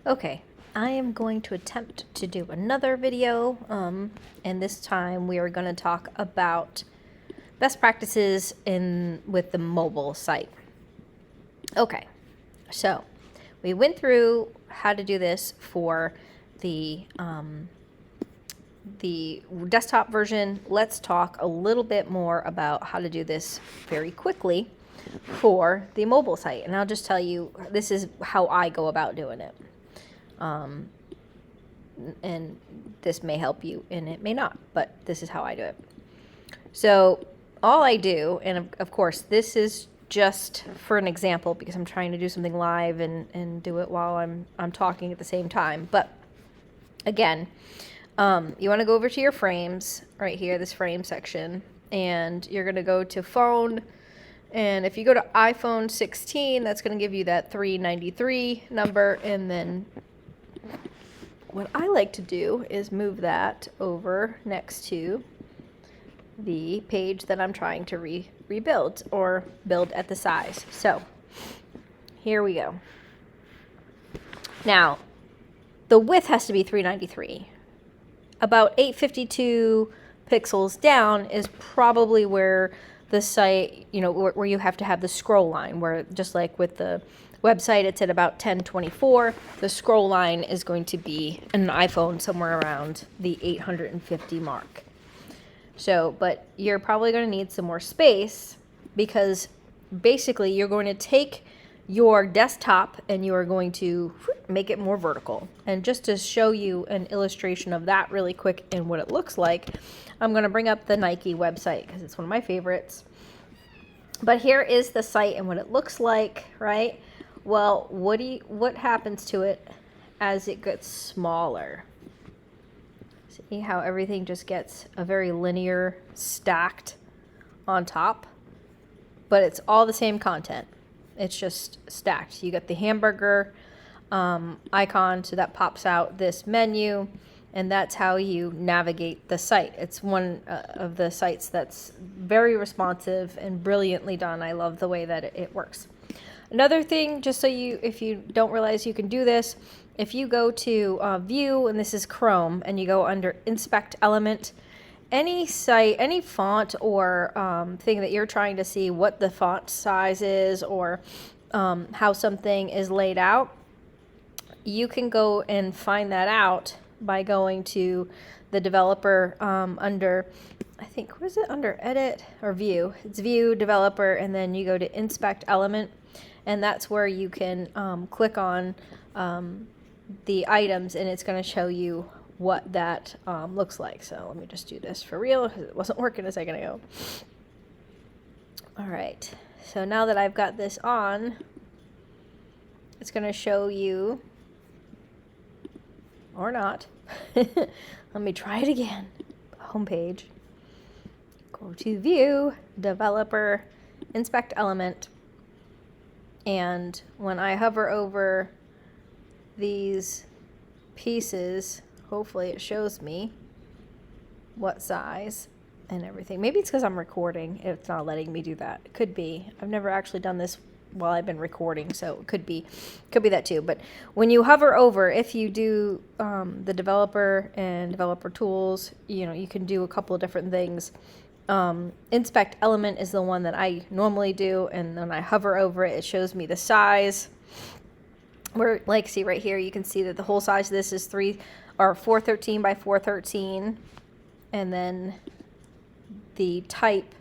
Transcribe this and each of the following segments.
Okay, I am going to attempt to do another video, and this time we are going to talk about best practices with the mobile site. Okay, so we went through how to do this for the desktop version. Let's talk a little bit more about how to do this very quickly for the mobile site, and I'll just tell you this is how I go about doing it. And this may help you and it may not, but this is how I do it. So all I do, and of course this is just for an example because I'm trying to do something live and do it while I'm talking at the same time. But again, you want to go over to your frames right here, this frame section, and you're going to go to phone. And if you go to iPhone 16, that's going to give you that 393 number. And then what I like to do is move that over next to the page that I'm trying to rebuild or build at the size. So here we go. Now, the width has to be 393. About 852 pixels down is probably where the site, where you have to have the scroll line, where just like with the website, it's at about 1024. The scroll line is going to be an iPhone somewhere around the 850 mark. So, but you're probably going to need some more space because basically you're going to take your desktop and you are going to make it more vertical. And just to show you an illustration of that really quick and what it looks like, I'm going to bring up the Nike website because it's one of my favorites. But here is the site and what it looks like, right? Well, what happens to it as it gets smaller? See how everything just gets a very linear stacked on top, but it's all the same content. It's just stacked. You get the hamburger icon, so that pops out this menu, and that's how you navigate the site. It's one of the sites that's very responsive and brilliantly done. I love the way that it works. Another thing, just so if you don't realize you can do this, if you go to View, and this is Chrome, and you go under Inspect Element, any site, any font or thing that you're trying to see what the font size is or how something is laid out, you can go and find that out by going to the developer under, I think, was it under Edit or View? It's View, Developer, and then you go to Inspect Element, and that's where you can click on the items, and it's going to show you what that looks like. So let me just do this for real because it wasn't working a second ago. All right, so now that I've got this on, it's going to show you, or not. Let me try it again. Homepage. Go to View, Developer, Inspect Element, and when I hover over these pieces, hopefully it shows me what size and everything. Maybe it's because I'm recording. It's not letting me do that. It could be. I've never actually done this while I've been recording, so it could be that too. But when you hover over, if you do the developer and developer tools, you can do a couple of different things. Inspect Element is the one that I normally do, and then I hover over it, it shows me the size. Where, like, see right here, you can see that the whole size of this is 413 by 413, and then the type,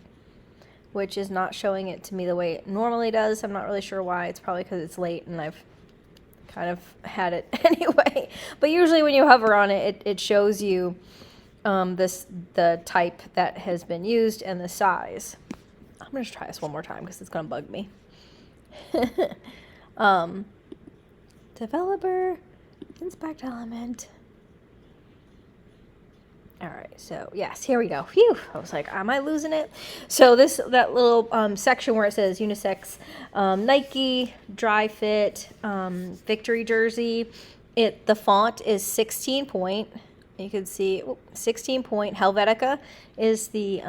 which is not showing it to me the way it normally does. I'm not really sure why. It's probably because it's late and I've kind of had it anyway. But usually when you hover on it, it shows you the type that has been used and the size. I'm going to try this one more time because it's going to bug me. Developer, Inspect Element. All right, so yes, here we go. Phew, I was like, am I losing it? So that little section where it says unisex, Nike, dry fit, victory jersey, the font is 16 point. You can see 16 point. Helvetica is the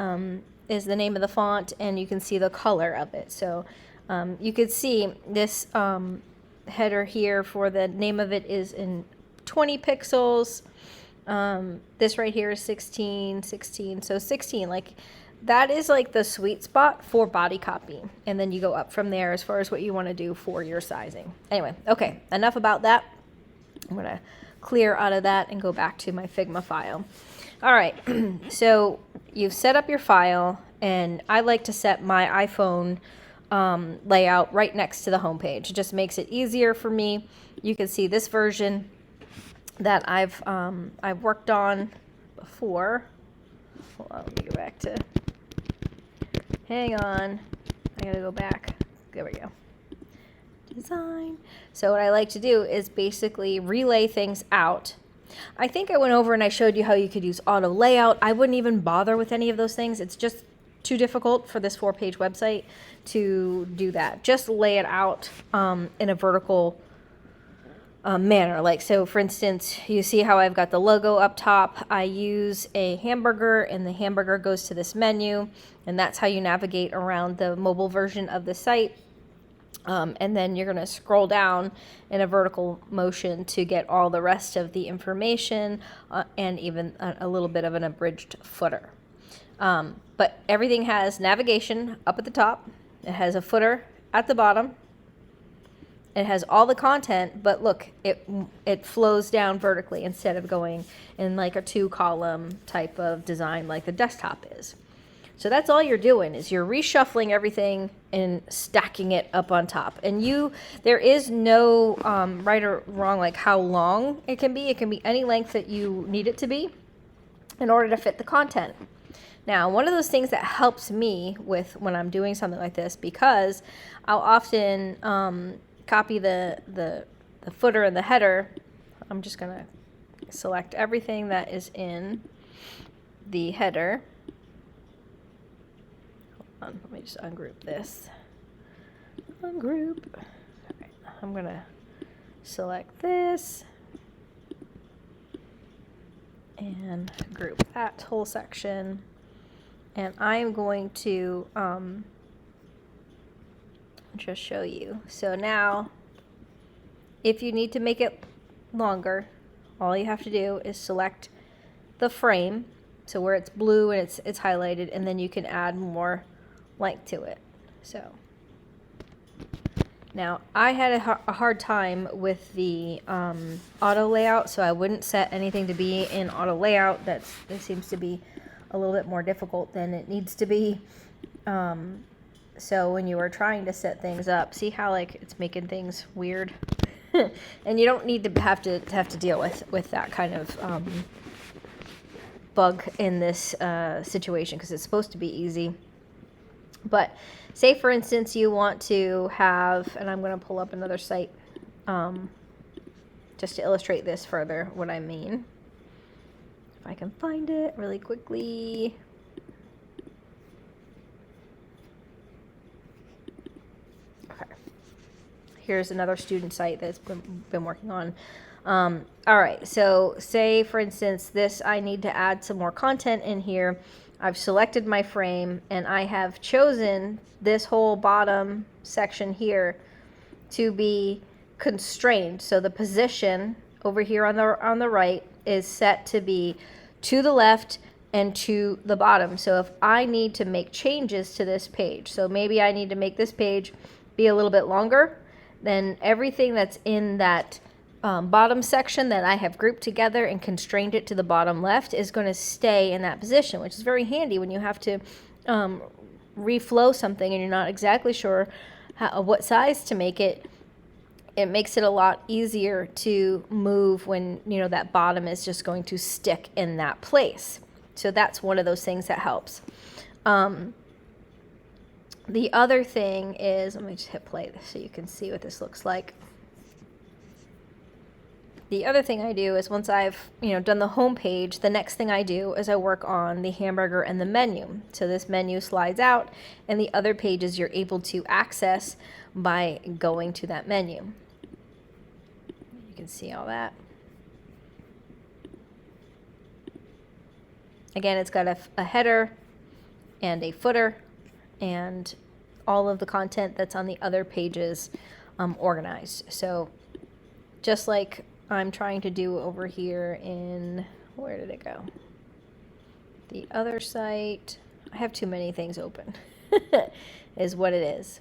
name of the font, and you can see the color of it. So you could see this header here for the name of it is in 20 pixels. This right here is 16, 16. So 16, like that is like the sweet spot for body copy. And then you go up from there as far as what you want to do for your sizing. Anyway, okay, enough about that. I'm going to clear out of that and go back to my Figma file. All right, so you've set up your file, and I like to set my iPhone layout right next to the home page. It just makes it easier for me. You can see this version that I've worked on before. Hold on, let me go back to, hang on, I gotta go back. There we go. Design. So what I like to do is basically relay things out. I think I went over and I showed you how you could use auto layout. I wouldn't even bother with any of those things. It's just too difficult for this 4-page website to do that. Just lay it out in a vertical manner. Like, so for instance, you see how I've got the logo up top. I use a hamburger, and the hamburger goes to this menu, and that's how you navigate around the mobile version of the site. And then you're going to scroll down in a vertical motion to get all the rest of the information and even a little bit of an abridged footer. But everything has navigation up at the top. It has a footer at the bottom. It has all the content, but look, it flows down vertically instead of going in like a 2-column type of design like the desktop is. So that's all you're doing, is you're reshuffling everything and stacking it up on top. And there is no right or wrong, like how long it can be. It can be any length that you need it to be in order to fit the content. Now, one of those things that helps me with when I'm doing something like this, because I'll often copy the footer and the header. I'm just going to select everything that is in the header. Let me just ungroup this. Ungroup. All right, I'm going to select this and group that whole section. And I'm going to just show you. So now, if you need to make it longer, all you have to do is select the frame, so where it's blue and it's highlighted, and then you can add more length to it. So now I had a hard time with the auto layout, so I wouldn't set anything to be in auto layout. It seems to be a little bit more difficult than it needs to be. So when you are trying to set things up, see how like it's making things weird, and you don't need to have to deal with that kind of bug in this situation, because it's supposed to be easy. But say for instance you want to have, and I'm going to pull up another site just to illustrate this further what I mean. If I can find it really quickly. Okay. Here's another student site that's been working on. All right, so say for instance this, I need to add some more content in here. I've selected my frame, and I have chosen this whole bottom section here to be constrained. So the position over here on the right is set to be to the left and to the bottom. So if I need to make changes to this page, so maybe I need to make this page be a little bit longer, then everything that's in that bottom section that I have grouped together and constrained it to the bottom left is going to stay in that position, which is very handy when you have to reflow something and you're not exactly sure what size to make it. It makes it a lot easier to move when that bottom is just going to stick in that place. So that's one of those things that helps. The other thing is, let me just hit play so you can see what this looks like. The other thing I do is once I've done the home page, the next thing I do is I work on the hamburger and the menu. So this menu slides out, and the other pages you're able to access by going to that menu. You can see all that. Again, it's got a header and a footer and all of the content that's on the other pages organized. So just like I'm trying to do over here in, where did it go? The other site. I have too many things open, is what it is.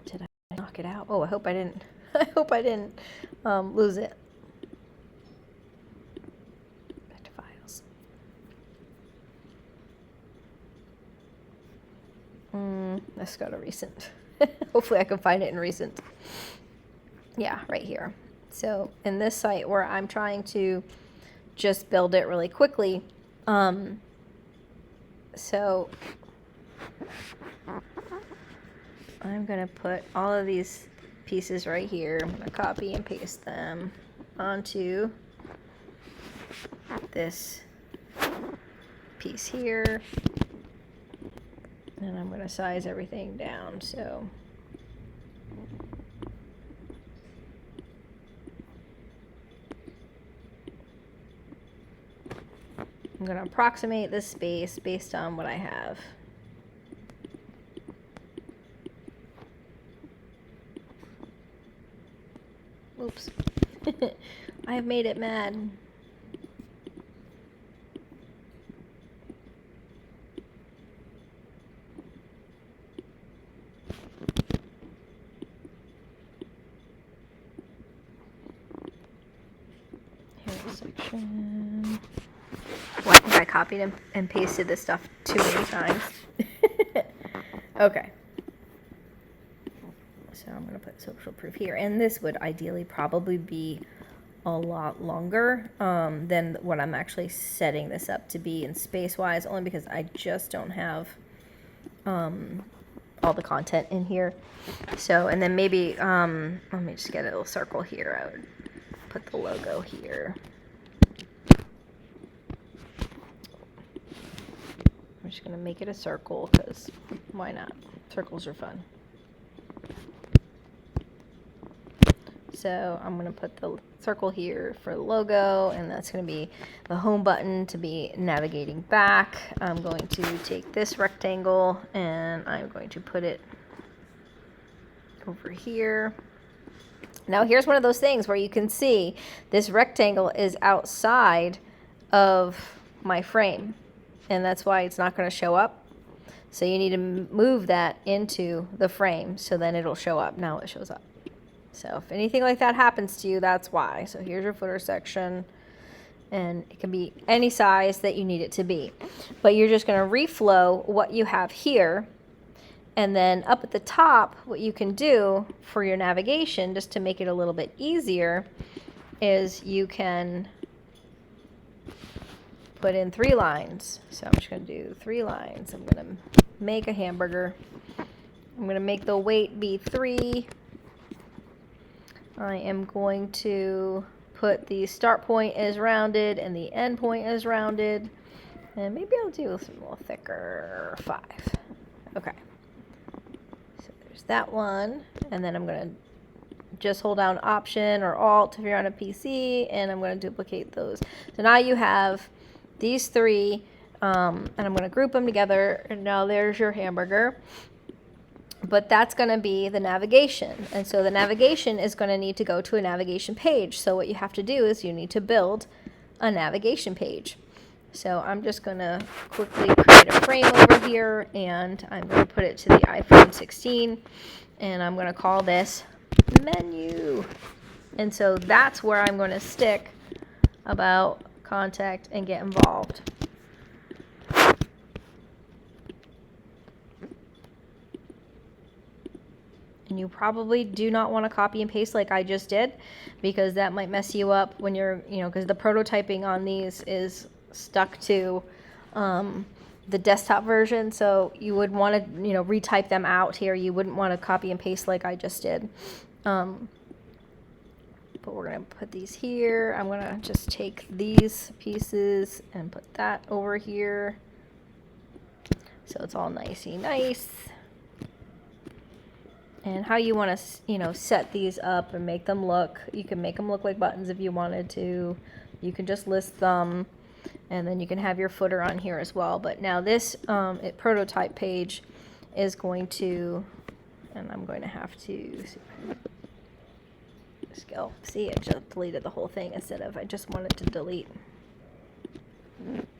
Did I knock it out? Oh, I hope I didn't. I hope I didn't lose it. Back to files. Let's go to recent. Hopefully I can find it in recent. Yeah, right here. So in this site where I'm trying to just build it really quickly, so I'm going to put all of these pieces right here. I'm going to copy and paste them onto this piece here. And I'm going to size everything down. So I'm going to approximate this space based on what I have. Oops. I have made it mad. Here's a section. Well, I think I copied and pasted this stuff too many times. Okay. So I'm going to put social proof here. And this would ideally probably be a lot longer than what I'm actually setting this up to be in space-wise, only because I just don't have all the content in here. So, and then maybe, let me just get a little circle here. I would put the logo here. I'm just going to make it a circle because why not? Circles are fun. So I'm going to put the circle here for the logo, and that's going to be the home button to be navigating back. I'm going to take this rectangle and I'm going to put it over here. Now here's one of those things where you can see this rectangle is outside of my frame, and that's why it's not going to show up. So you need to move that into the frame so then it'll show up. Now it shows up. So if anything like that happens to you, that's why. So here's your footer section, and it can be any size that you need it to be. But you're just going to reflow what you have here, and then up at the top, what you can do for your navigation, just to make it a little bit easier, is you can put in 3 lines. So I'm just going to do 3 lines. I'm going to make a hamburger. I'm going to make the weight be 3. I am going to put the start point is rounded and the end point is rounded. And maybe I'll do some little thicker 5. Okay. So there's that one. And then I'm going to just hold down Option or Alt if you're on a PC, and I'm going to duplicate those. So now you have these 3, and I'm going to group them together. And now there's your hamburger. But that's going to be the navigation. And so the navigation is going to need to go to a navigation page. So what you have to do is you need to build a navigation page. So I'm just going to quickly create a frame over here, and I'm going to put it to the iPhone 16, and I'm going to call this menu. And so that's where I'm going to stick about, contact, and get involved. And you probably do not want to copy and paste like I just did, because that might mess you up when you're, because the prototyping on these is stuck to the desktop version. So you would want to, retype them out here. You wouldn't want to copy and paste like I just did. But we're going to put these here. I'm going to just take these pieces and put that over here. So it's all nicey nice. And how you want to, set these up and make them look. You can make them look like buttons if you wanted to. You can just list them, and then you can have your footer on here as well. But now this prototype page is going to And I'm going to have to just go. See, it just deleted the whole thing instead of I just wanted to delete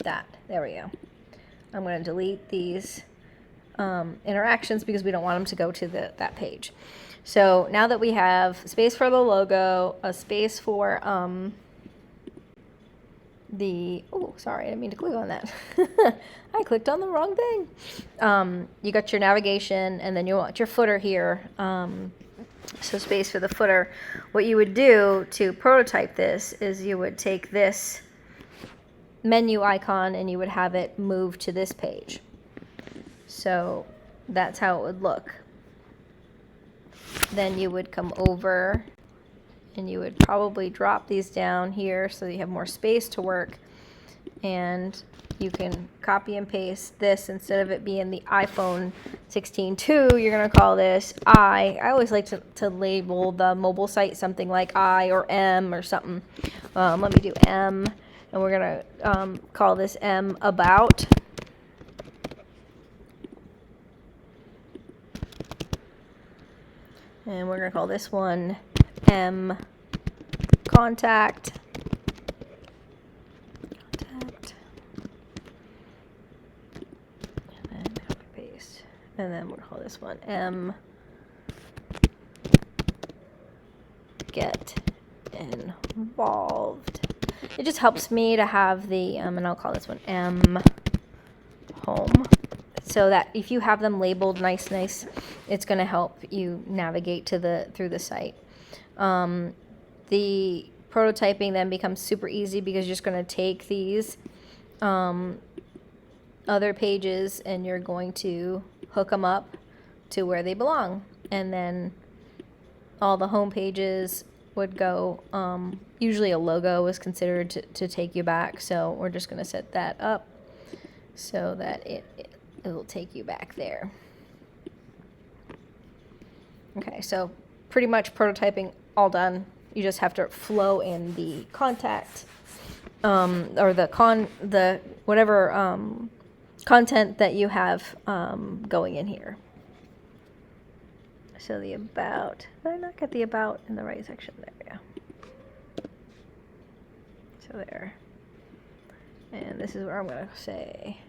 that. There we go. I'm going to delete these interactions because we don't want them to go to that page. So now that we have space for the logo, a space for sorry, I didn't mean to click on that. I clicked on the wrong thing. You got your navigation, and then you want your footer here. So space for the footer. What you would do to prototype this is you would take this menu icon and you would have it move to this page. So that's how it would look. Then you would come over and you would probably drop these down here so that you have more space to work, and you can copy and paste this. Instead of it being the iPhone 16.2, you're going to call this I always like to label the mobile site something like I or M or something. Let me do M, and we're going to call this M about. And we're going to call this one M contact. And then copy paste. And then we'll call this one M get involved. It just helps me to have the, and I'll call this one M home. So that if you have them labeled nice, it's going to help you navigate through the site. The prototyping then becomes super easy because you're just going to take these other pages and you're going to hook them up to where they belong. And then all the home pages would go, usually a logo is considered to take you back. So we're just going to set that up so that it'll take you back there. Okay, so pretty much prototyping all done. You just have to flow in the contact or the whatever content that you have going in here. So the about, did I not get the about in the right section? There we go. So there. And this is where I'm going to say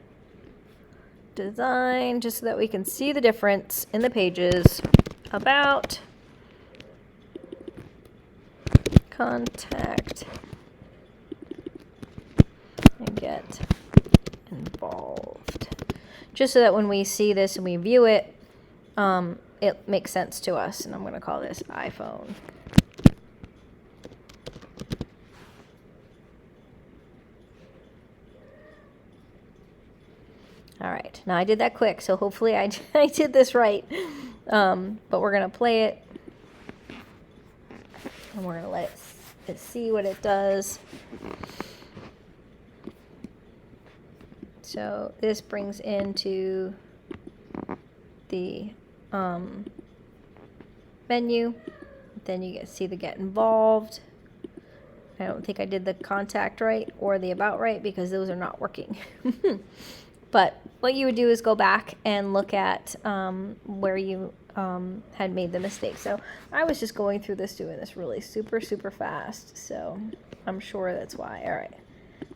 design, just so that we can see the difference in the pages. About, contact, and get involved. Just so that when we see this and we view it, it makes sense to us. And I'm going to call this iPhone. All right, now I did that quick, so hopefully I did this right. But we're going to play it, and we're going to let it see what it does. So this brings into the menu. Then you see the get involved. I don't think I did the contact right or the about right because those are not working. But what you would do is go back and look at where you had made the mistake. So I was just going through this, doing this really super fast. So I'm sure that's why. All right.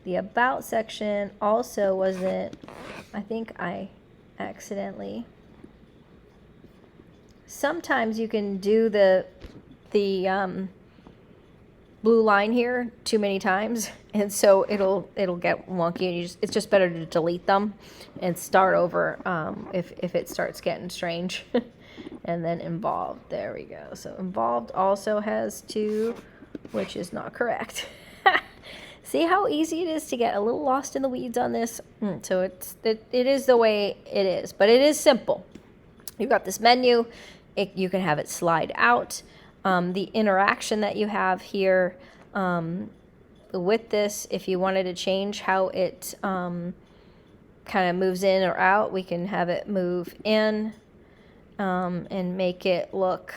The about section also wasn't, I think I accidentally. Sometimes you can do the blue line here too many times, and so it'll get wonky, and it's just better to delete them and start over if it starts getting strange. And then involved, there we go. So involved also has two, which is not correct. See how easy it is to get a little lost in the weeds on this? So it is the way it is, but it is simple. You've got this menu. You can have it slide out. The interaction that you have here with this, if you wanted to change how it kind of moves in or out, we can have it move in and make it look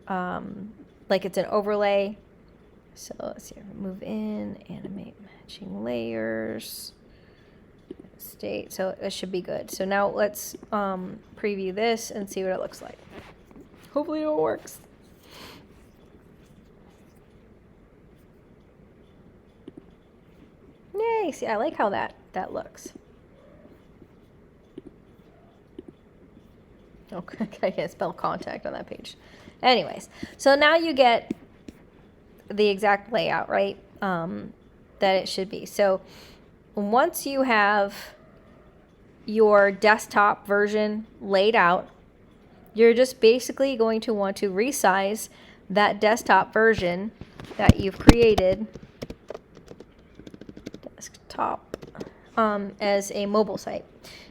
like it's an overlay. So let's see, move in, animate matching layers, state. So it should be good. So now let's preview this and see what it looks like. Hopefully it works. Yay, see, I like how that looks. Okay, I can't spell contact on that page. Anyways, so now you get the exact layout, right? That it should be. So once you have your desktop version laid out, you're just basically going to want to resize that desktop version that you've created, desktop, as a mobile site.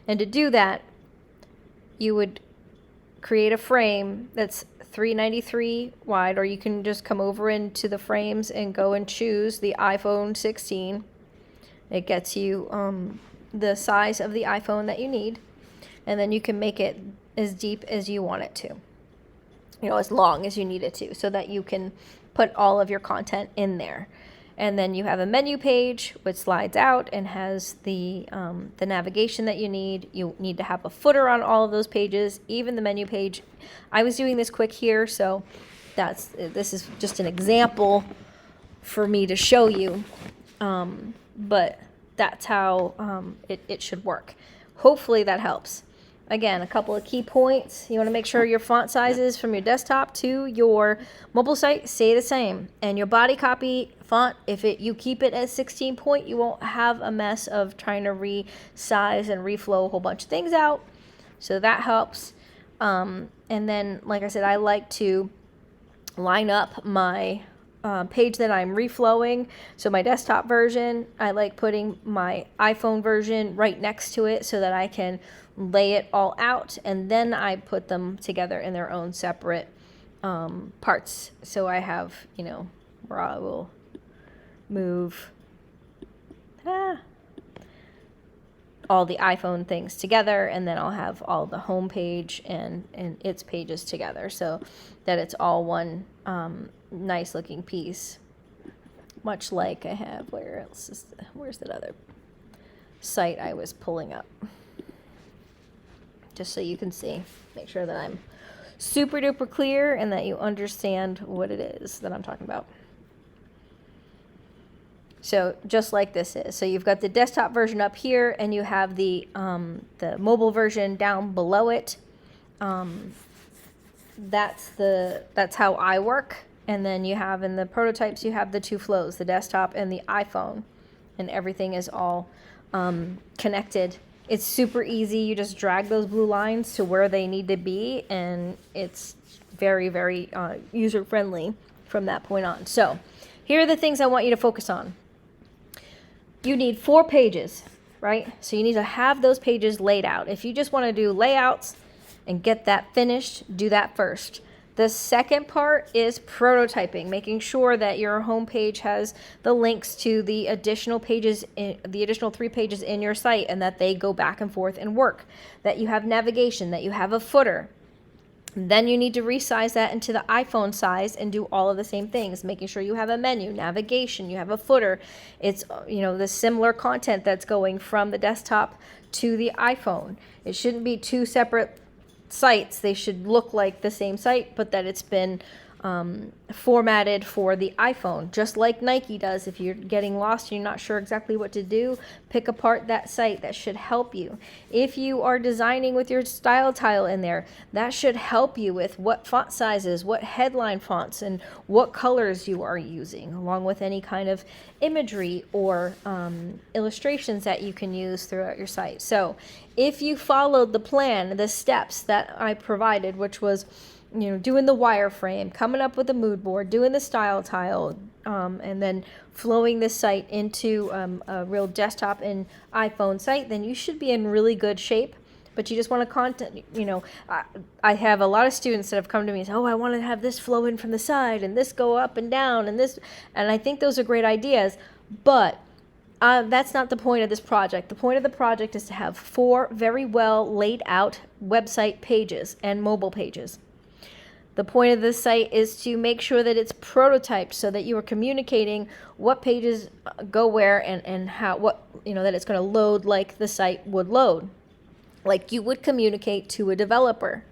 And to do that, you would create a frame that's 393 wide, or you can just come over into the frames and go and choose the iPhone 16. It gets you the size of the iPhone that you need, and then you can make it as deep as you want it to, as long as you need it to, so that you can put all of your content in there. And then you have a menu page which slides out and has the navigation that you need. You need to have a footer on all of those pages, even the menu page. I was doing this quick here, so this is just an example for me to show you. But that's how it should work. Hopefully that helps. Again, a couple of key points. You want to make sure your font sizes from your desktop to your mobile site stay the same. And your body copy font, if you keep it at 16 point, you won't have a mess of trying to resize and reflow a whole bunch of things out. So that helps. And then, like I said, I like to line up my page that I'm reflowing. So my desktop version, I like putting my iPhone version right next to it so that I can lay it all out, and then I put them together in their own separate parts. So I have, where I will move all the iPhone things together, and then I'll have all the home page and its pages together, so that it's all one nice looking piece. Much like I have, where's that other site I was pulling up? Just so you can see, make sure that I'm super duper clear and that you understand what it is that I'm talking about. So just like this is, so you've got the desktop version up here, and you have the mobile version down below it. That's how I work. And then you have in the prototypes, you have the two flows, the desktop and the iPhone, and everything is all connected. It's super easy. You just drag those blue lines to where they need to be, and it's very, very user-friendly from that point on. So here are the things I want you to focus on. You need 4 pages, right? So you need to have those pages laid out. If you just want to do layouts and get that finished, do that first. The second part is prototyping, making sure that your home page has the links to the additional pages, the additional 3 pages in your site, and that they go back and forth and work, that you have navigation, that you have a footer. Then you need to resize that into the iPhone size and do all of the same things, making sure you have a menu, navigation, you have a footer. It's, the similar content that's going from the desktop to the iPhone. It shouldn't be 2 separate sites. They should look like the same site, but that it's been formatted for the iPhone, just like Nike does. If you're getting lost and you're not sure exactly what to do, pick apart that site. That should help you. If you are designing with your style tile in there, that should help you with what font sizes, what headline fonts, and what colors you are using, along with any kind of imagery or illustrations that you can use throughout your site. So if you followed the plan, the steps that I provided, which was doing the wireframe, coming up with a mood board, doing the style tile, and then flowing this site into a real desktop and iPhone site, then you should be in really good shape. But you just want to content, I have a lot of students that have come to me and say, oh, I want to have this flow in from the side and this go up and down and this, and I think those are great ideas, but that's not the point of this project. The point of the project is to have 4 very well laid out website pages and mobile pages. The point of this site is to make sure that it's prototyped so that you are communicating what pages go where and how, that it's going to load like the site would load, like you would communicate to a developer.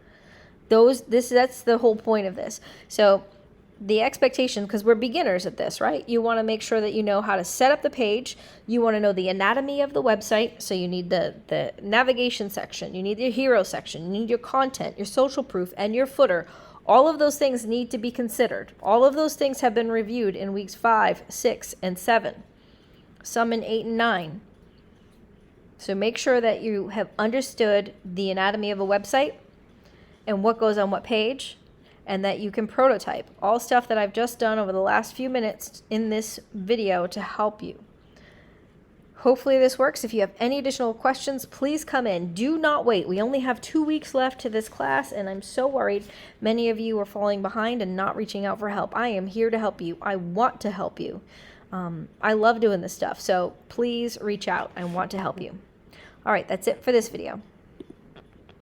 That's the whole point of this. So the expectation, because we're beginners at this, right? You want to make sure that you know how to set up the page. You want to know the anatomy of the website. So you need the navigation section. You need your hero section. You need your content, your social proof, and your footer. All of those things need to be considered. All of those things have been reviewed in weeks 5, 6, and 7. Some in 8 and 9. So make sure that you have understood the anatomy of a website and what goes on what page, and that you can prototype. All stuff that I've just done over the last few minutes in this video to help you. Hopefully this works. If you have any additional questions, please come in. Do not wait. We only have 2 weeks left to this class, and I'm so worried many of you are falling behind and not reaching out for help. I am here to help you. I want to help you. I love doing this stuff, so please reach out. I want to help you. All right, that's it for this video.